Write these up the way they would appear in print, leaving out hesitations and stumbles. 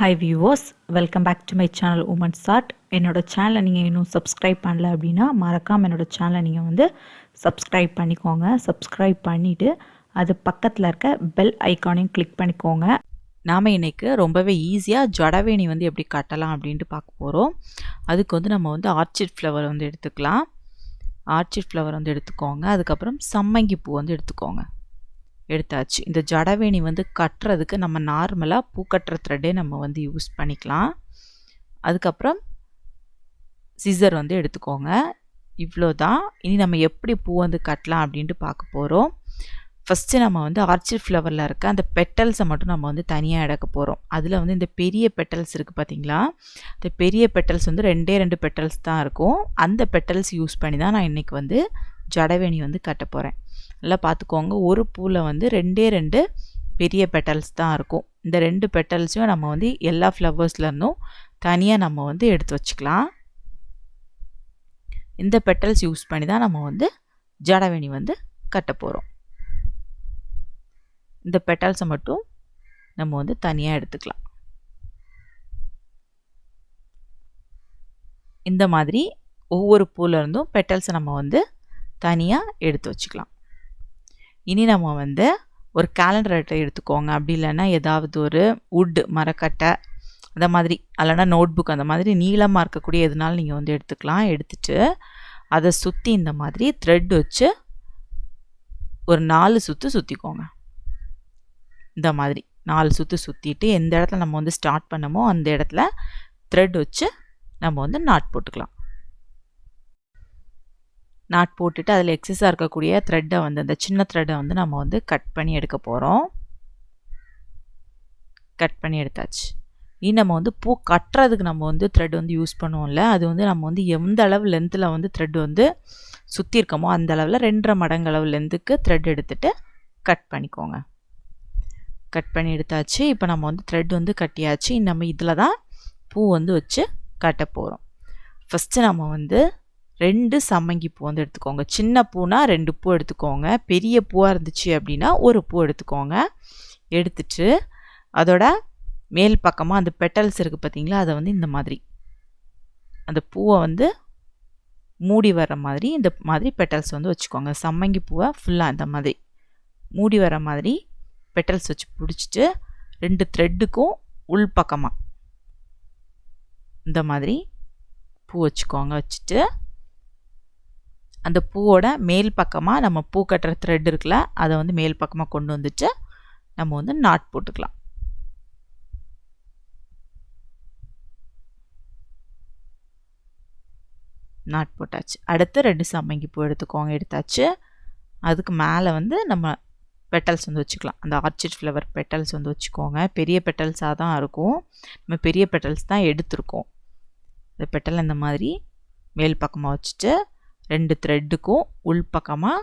Hi viewers, welcome back to my channel womensart. என்னோட சேனலை நீங்கள் இன்னும் சப்ஸ்கிரைப் பண்ணல அப்படின்னா மறக்காமல் என்னோட சேனலை நீங்கள் வந்து சப்ஸ்கிரைப் பண்ணிக்கோங்க. சப்ஸ்கிரைப் பண்ணிவிட்டு அது பக்கத்தில் இருக்க பெல் ஐக்கானையும் கிளிக் பண்ணிக்கோங்க. நாம் இன்றைக்கி ரொம்பவே ஈஸியாக ஜடவேணி வந்து எப்படி கட்டலாம் அப்படின்ட்டு பார்க்க போகிறோம். அதுக்கு வந்து நம்ம வந்து ஆர்ச்சிட் ஃப்ளவர் வந்து எடுத்துக்கலாம். ஆர்ச்சிட் ஃப்ளவர் வந்து எடுத்துக்கோங்க. அதுக்கப்புறம் சம்மங்கி பூ வந்து எடுத்துக்கோங்க. எடுத்தாச்சு. இந்த ஜடவேணி வந்து கட்டுறதுக்கு நம்ம நார்மலாக பூ கட்டுற த்ரெட்டே நம்ம வந்து யூஸ் பண்ணிக்கலாம். அதுக்கப்புறம் சிசர் வந்து எடுத்துக்கோங்க. இவ்வளோ தான். இனி நம்ம எப்படி பூ வந்து கட்டலாம் அப்படின்ட்டு பார்க்க போகிறோம். ஃபஸ்ட்டு நம்ம வந்து ஆர்ச்சிட் ஃப்ளவரில் இருக்க அந்த பெட்டல்ஸை மட்டும் நம்ம வந்து தனியாக எடுக்க போகிறோம். அதில் வந்து இந்த பெரிய பெட்டல்ஸ் இருக்குது பார்த்தீங்களா, இந்த பெரிய பெட்டல்ஸ் வந்து ரெண்டு பெட்டல்ஸ் தான் இருக்கும். அந்த பெட்டல்ஸ் யூஸ் பண்ணி தான் நான் இன்றைக்கி வந்து ஜடவேணி வந்து கட்ட போகிறேன். நல்லா பார்த்துக்கோங்க. ஒரு பூவில் வந்து ரெண்டு பெரிய பெட்டல்ஸ் தான் இருக்கும். இந்த 2 பெட்டல்ஸையும் நம்ம வந்து எல்லா ஃப்ளவர்ஸ்லேருந்தும் தனியாக நம்ம வந்து எடுத்து வச்சுக்கலாம். இந்த பெட்டல்ஸ் யூஸ் பண்ணி தான் நம்ம வந்து ஜடவேணி வந்து கட்ட போகிறோம். இந்த பெட்டல்ஸை மட்டும் நம்ம வந்து தனியாக எடுத்துக்கலாம். இந்த மாதிரி ஒவ்வொரு பூலேருந்தும் பெட்டல்ஸை நம்ம வந்து தனியாக எடுத்து வச்சுக்கலாம். இனி நம்ம வந்து ஒரு கேலண்டர் அட்டை எடுத்துக்கோங்க. அப்படி இல்லைன்னா ஏதாவது ஒரு வுட்டு மரக்கட்டை அந்த மாதிரி, இல்லைன்னா நோட் புக் அந்த மாதிரி நீளமாக இருக்கக்கூடிய எதுனாலும் நீங்கள் வந்து எடுத்துக்கலாம். எடுத்துட்டு அதை சுற்றி இந்த மாதிரி த்ரெட் வச்சு ஒரு 4 சுற்று சுற்றிக்கோங்க. இந்த மாதிரி 4 சுற்று சுற்றிட்டு எந்த இடத்துல நம்ம வந்து ஸ்டார்ட் பண்ணமோ அந்த இடத்துல த்ரெட் வச்சு நம்ம வந்து நாட் போட்டுக்கலாம். நாட் போட்டுட்டு அதில் எக்ஸஸாக இருக்கக்கூடிய த்ரெட்டை வந்து அந்த சின்ன த்ரெட்டை வந்து நம்ம வந்து கட் பண்ணி எடுக்க போகிறோம். கட் பண்ணி எடுத்தாச்சு. இனி நம்ம வந்து பூ கட்டுறதுக்கு நம்ம வந்து த்ரெட் வந்து யூஸ் பண்ணுவோம்ல, அது வந்து நம்ம வந்து எந்த அளவு லென்த்தில் வந்து த்ரெட் வந்து சுற்றி இருக்கமோ அந்த அளவில் 2.5 மடங்கு அளவு லென்த்துக்கு த்ரெட் எடுத்துகிட்டு கட் பண்ணிக்கோங்க. கட் பண்ணி எடுத்தாச்சு. இப்போ நம்ம வந்து த்ரெட் வந்து கட்டியாச்சு. நம்ம இதில் தான் பூ வந்து வச்சு கட்ட போகிறோம். ஃபஸ்ட்டு நம்ம வந்து 2 சம்மங்கி பூ வந்து எடுத்துக்கோங்க. சின்ன பூனா 2 பூ எடுத்துக்கோங்க. பெரிய பூவாக இருந்துச்சு அப்படின்னா 1 பூ எடுத்துக்கோங்க. எடுத்துட்டு அதோட மேல் பக்கமாக அந்த பெட்டல்ஸ் இருக்குது பார்த்தீங்களா, அதை வந்து இந்த மாதிரி அந்த பூவை வந்து மூடி வர மாதிரி இந்த மாதிரி பெட்டல்ஸ் வந்து வச்சுக்கோங்க. சம்மங்கி பூவை ஃபுல்லாக இந்த மாதிரி மூடி வர மாதிரி பெட்டல்ஸ் வச்சு பிடிச்சிட்டு 2 த்ரெட்டுக்கும் உள் பக்கமாக இந்த மாதிரி பூ வச்சுக்கோங்க. வச்சுட்டு அந்த பூவோட மேல் பக்கமாக நம்ம பூ கட்டுற த்ரெட் இருக்குல்ல, அதை வந்து மேல் பக்கமாக கொண்டு வந்துட்டு நம்ம வந்து நாட் போட்டுக்கலாம். நாட் போட்டாச்சு. அடுத்து 2 சம்மங்கி பூ எடுத்துக்கோங்க. எடுத்தாச்சு. அதுக்கு மேலே வந்து நம்ம பெட்டல்ஸ் வந்து வச்சுக்கலாம். அந்த ஆர்ச்சிட் ஃப்ளவர் பெட்டல்ஸ் வந்து வச்சுக்கோங்க. பெரிய பெட்டல்ஸாக தான் இருக்கும். நம்ம பெரிய பெட்டல்ஸ் தான் எடுத்துருக்கோம். இந்த பெட்டல் இந்த மாதிரி மேல் பக்கமாக வச்சுட்டு 2 த்ரெட்டுக்கும் உள் பக்கமாக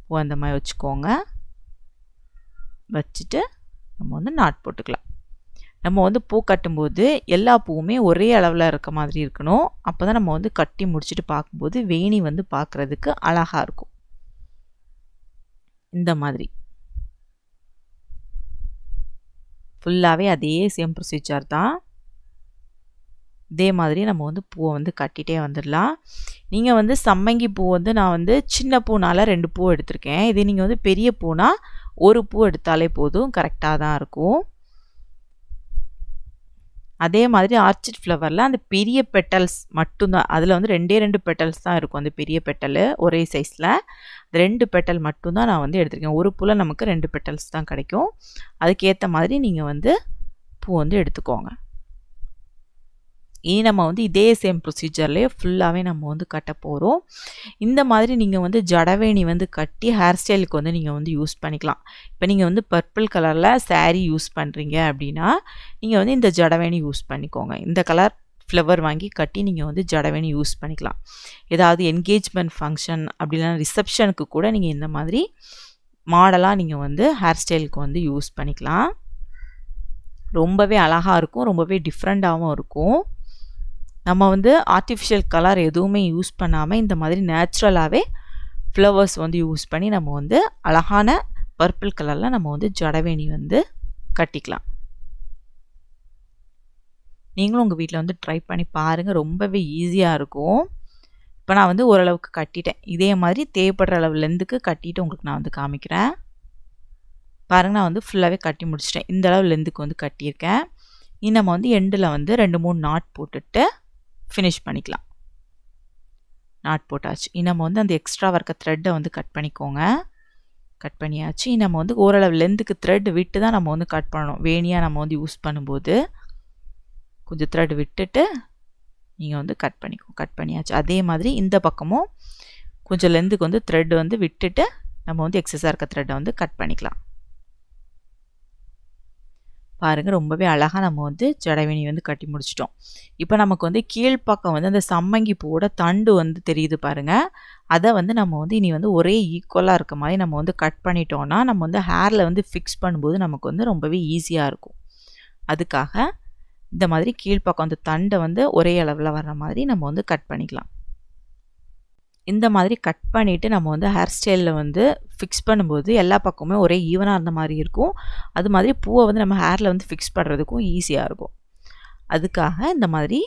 பூ அந்த மாதிரி வச்சுக்கோங்க. வச்சுட்டு நம்ம வந்து நாட் போட்டுக்கலாம். நம்ம வந்து பூ கட்டும்போது எல்லா பூவுமே ஒரே அளவில் இருக்க மாதிரி இருக்கணும். அப்போ தான் நம்ம வந்து கட்டி முடிச்சுட்டு பார்க்கும்போது வேணி வந்து பார்க்குறதுக்கு அழகாக இருக்கும். இந்த மாதிரி ஃபுல்லாகவே அதே சேம் ப்ரொசீஜர் தான். இதே மாதிரி நம்ம வந்து பூவை வந்து கட்டிகிட்டே வந்துடலாம். நீங்கள் வந்து சம்மங்கி பூ வந்து நான் வந்து சின்ன பூனால் 2 பூ எடுத்திருக்கேன். இதே நீங்கள் வந்து பெரிய பூனா 1 பூ எடுத்தாலே போதும், கரெக்டாக தான் இருக்கும். அதே மாதிரி ஆர்ச்சிட் ஃப்ளவரில் அந்த பெரிய பெட்டல்ஸ் மட்டும்தான், அதில் வந்து 2 பெட்டல்ஸ் தான் இருக்கும். அந்த பெரிய பெட்டல் ஒரே சைஸில் 2 பெட்டல் மட்டும்தான் நான் வந்து எடுத்திருக்கேன். ஒரு பூவில் நமக்கு 2 பெட்டல்ஸ் தான் கிடைக்கும். அதுக்கேற்ற மாதிரி நீங்கள் வந்து பூ வந்து எடுத்துக்கோங்க. இனி நம்ம வந்து இதே சேம் ப்ரொசீஜர்லேயே ஃபுல்லாகவே நம்ம வந்து கட்ட போகிறோம். இந்த மாதிரி நீங்கள் வந்து ஜடவேணி வந்து கட்டி ஹேர் ஸ்டைலுக்கு வந்து நீங்கள் வந்து யூஸ் பண்ணிக்கலாம். இப்போ நீங்கள் வந்து பர்பிள் கலரில் சாரீ யூஸ் பண்ணுறீங்க அப்படின்னா நீங்கள் வந்து இந்த ஜடவேணி யூஸ் பண்ணிக்கோங்க. இந்த கலர் ஃப்ளவர் வாங்கி கட்டி நீங்கள் வந்து ஜடவேணி யூஸ் பண்ணிக்கலாம். ஏதாவது என்கேஜ்மெண்ட் ஃபங்க்ஷன் அப்படி இல்லைனா ரிசப்ஷனுக்கு கூட நீங்கள் இந்த மாதிரி மாடலாக நீங்கள் வந்து ஹேர் ஸ்டைலுக்கு வந்து யூஸ் பண்ணிக்கலாம். ரொம்பவே அழகாக இருக்கும், ரொம்பவே டிஃப்ரெண்ட்டாகவும் இருக்கும். நம்ம வந்து ஆர்டிஃபிஷியல் கலர் எதுவுமே யூஸ் பண்ணாமல் இந்த மாதிரி நேச்சுரலாகவே ஃப்ளவர்ஸ் வந்து யூஸ் பண்ணி நம்ம வந்து அழகான பர்பிள் கலரில் நம்ம வந்து ஜடவேணி வந்து கட்டிக்கலாம். நீங்களும் உங்கள் வீட்டில் வந்து ட்ரை பண்ணி பாருங்கள். ரொம்பவே ஈஸியாக இருக்கும். இப்போ நான் வந்து ஓரளவுக்கு கட்டிட்டேன். இதே மாதிரி தேவைப்படுற அளவு லென்த்துக்கு கட்டிட்டு உங்களுக்கு நான் வந்து காமிக்கிறேன். பாருங்கள், நான் வந்து ஃபுல்லாகவே கட்டி முடிச்சிட்டேன். இந்த அளவு லென்த்துக்கு வந்து கட்டியிருக்கேன். இனி நம்ம வந்து எண்டில் வந்து 2-3 நாட் போட்டுட்டு ஃபினிஷ் பண்ணிக்கலாம். நாட் போட்டாச்சு. இனி நம்ம வந்து அந்த எக்ஸ்ட்ராவாக இருக்க த்ரெட்டை வந்து கட் பண்ணிக்கோங்க. கட் பண்ணியாச்சு. இனி நம்ம வந்து ஓரளவு லென்த்துக்கு த்ரெட் விட்டு தான் நம்ம வந்து கட் பண்ணணும். வேணியாக நம்ம வந்து யூஸ் பண்ணும்போது கொஞ்சம் த்ரெட் விட்டுட்டு நீங்கள் வந்து கட் பண்ணிக்கோங்க. கட் பண்ணியாச்சு. அதே மாதிரி இந்த பக்கமும் கொஞ்சம் லென்த்துக்கு வந்து த்ரெட் வந்து விட்டுட்டு நம்ம வந்து எக்ஸஸாக இருக்க த்ரெட்டை வந்து கட் பண்ணிக்கலாம். பாருங்கள், ரொம்பவே அழகாக நம்ம வந்து ஜடைவேணி வந்து கட்டி முடிச்சிட்டோம். இப்போ நமக்கு வந்து கீழ்ப்பக்கம் வந்து அந்த சம்மங்கி பூவோட தண்டு வந்து தெரியுது பாருங்கள். அதை வந்து நம்ம வந்து இனி வந்து ஒரே ஈக்குவலாக இருக்க மாதிரி நம்ம வந்து கட் பண்ணிட்டோம்னா நம்ம வந்து ஹேரில் வந்து ஃபிக்ஸ் பண்ணும்போது நமக்கு வந்து ரொம்பவே ஈஸியாக இருக்கும். அதுக்காக இந்த மாதிரி கீழ்ப்பக்கம் அந்த தண்டை வந்து ஒரே அளவில் வர்ற மாதிரி நம்ம வந்து கட் பண்ணிக்கலாம். இந்த மாதிரி கட் பண்ணிவிட்டு நம்ம வந்து ஹேர் ஸ்டைலில் வந்து ஃபிக்ஸ் பண்ணும்போது எல்லா பக்கமுமே ஒரே ஈவனாக இருந்த மாதிரி இருக்கும். அது மாதிரி பூவை வந்து நம்ம ஹேரில் வந்து ஃபிக்ஸ் பண்ணுறதுக்கும் ஈஸியாக இருக்கும். அதுக்காக இந்த மாதிரி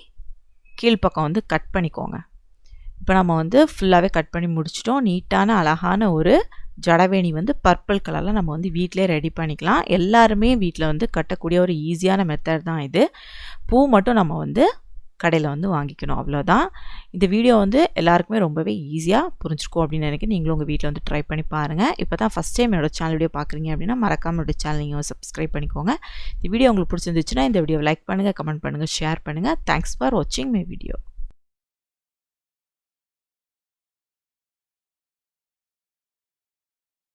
கீழ்ப்பக்கம் வந்து கட் பண்ணிக்கோங்க. இப்போ நம்ம வந்து ஃபுல்லாகவே கட் பண்ணி முடிச்சிட்டோம். நீட்டான அழகான ஒரு ஜடவேணி வந்து பர்பிள் கலரில் நம்ம வந்து வீட்டிலே ரெடி பண்ணிக்கலாம். எல்லாருமே வீட்டில் வந்து கட்டக்கூடிய ஒரு ஈஸியான மெத்தட் தான் இது. பூ மட்டும் நம்ம வந்து கடையில் வந்து வாங்கிக்கணும், அவ்வளோதான். இந்த வீடியோ வந்து எல்லாருக்குமே ரொம்பவே ஈஸியாக புரிஞ்சிருக்கும் அப்படின்னு நினைக்கிறேன். நீங்களும் உங்கள் வீட்டில் வந்து ட்ரை பண்ணி பாருங்கள். இப்போ தான் ஃபஸ்ட் டைம் என்னோட சேனல் வீடியோ பார்க்குறீங்க அப்படின்னா மறக்காமல் என்னோட சேனல் நீங்கள் சப்ஸ்கிரைப் பண்ணிக்கோங்க. இந்த வீடியோ உங்களுக்கு பிடிச்சிருந்துச்சுன்னா இந்த வீடியோ லைக் பண்ணுங்கள், கமெண்ட் பண்ணுங்கள், ஷேர் பண்ணுங்கள். தேங்க்ஸ் ஃபார் வாட்சிங் மை வீடியோ.